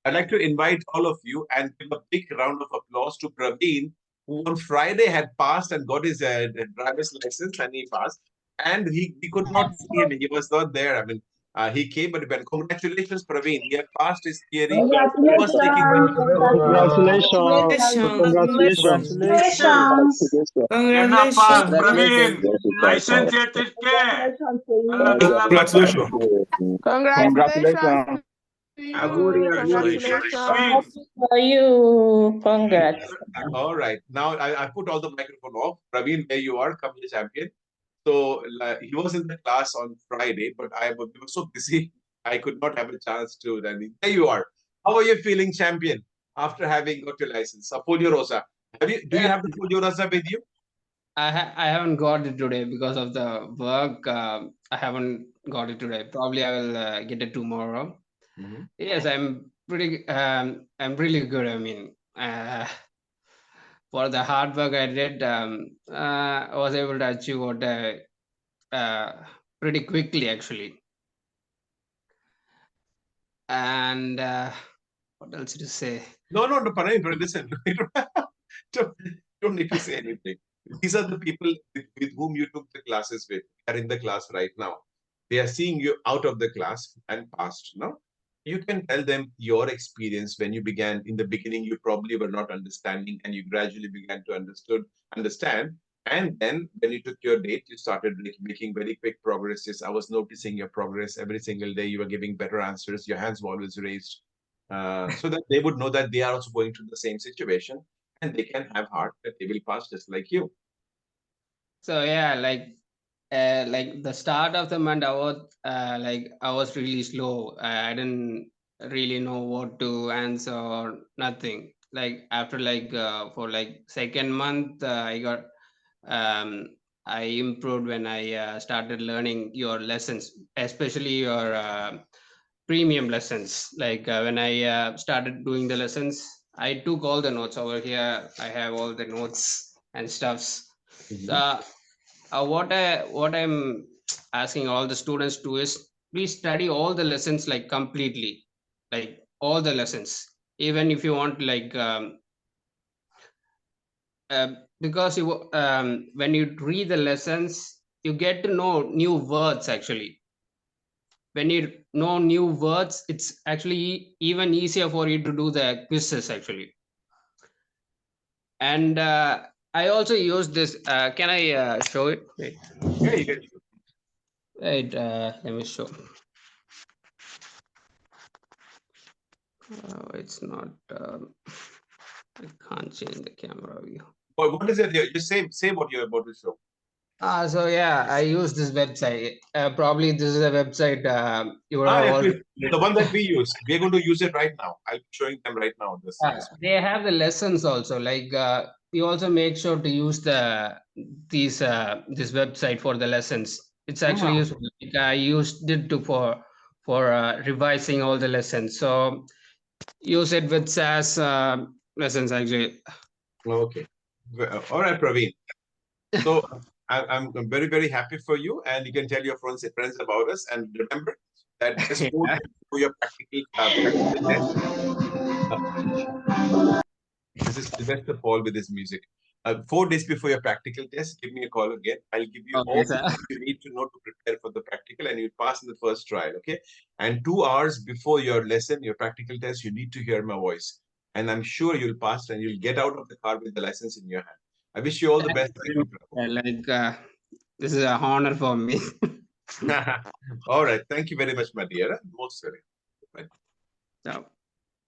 I'd like to invite all of you and give a big round of applause to Praveen, who on Friday had passed and got his driver's license and he passed. And he could not see him. He was not there. I mean, he came, but when congratulations, Praveen. He had passed his theory. He was taking very Congratulations. Congratulations. Congratulations. Kenna pass, Praveen. Congratulations. License certificate. Allah Allah bata. Congratulations. Aguri, aguri. Congratulations. For you, congrats. All right. Now I put all the microphone off. Praveen, there you are. Come here, champion. So he was in the class on Friday, but we were so busy, I could not have a chance to. Then there you are. How are you feeling, champion, after having got your license? Folio Rosa. Do you have the Folio Rosa with you? I haven't got it today because of the work. I haven't got it today. Probably I will get it tomorrow. Yes, I'm really good. I mean, for the hard work I did, I was able to achieve what pretty quickly actually. And what else to say? No, Praveen, listen. Don't need to say anything. These are the people with whom you took the classes with. They are in the class right now. They are seeing you out of the class and passed. No, you can tell them your experience when you began. In the beginning, you probably were not understanding, and you gradually began to understand. And then when you took your date, you started making very quick progresses. I was noticing your progress every single day. You were giving better answers. Your hands were always raised, so that they would know that they are also going through the same situation, and they can have heart that they will pass just like you. So yeah, like the start of the month, I was really slow. I didn't really know what to answer or nothing. Like after for second month, I improved when I started learning your lessons, especially your premium lessons. Like when I started doing the lessons, I took all the notes over here. I have all the notes and stuffs. What I'm asking all the students to is please study all the lessons like completely, like all the lessons, even if you want because when you read the lessons, you get to know new words actually. When you know new words, it's actually even easier for you to do the quizzes actually. And I also use this. Can I show it? Wait. Yeah, you can. Wait, let me show. It's not. I can't change the camera view. What is it? Just say what you're about to show. So yeah, I use this website. Probably this is a website you are all. The one that we use. We're going to use it right now. I'll be showing them right now. They have the lessons also. Like you also make sure to use this website for the lessons. It's actually useful. Like, I used it for revising all the lessons. So use it with SAS lessons actually. Okay. All right, Praveen. So I'm very, very happy for you, and you can tell your friends about us. And remember that just for your practical test. This is Sylvester Paul with his music. 4 days before your practical test, give me a call again. I'll give you all you need to know to prepare for the practical, and you pass in the first trial, okay? And 2 hours before your lesson, your practical test, you need to hear my voice. And I'm sure you'll pass, and you'll get out of the car with the license in your hand. I wish you all the best. This is an honor for me. All right. Thank you very much, my dear. Most very. Right. So.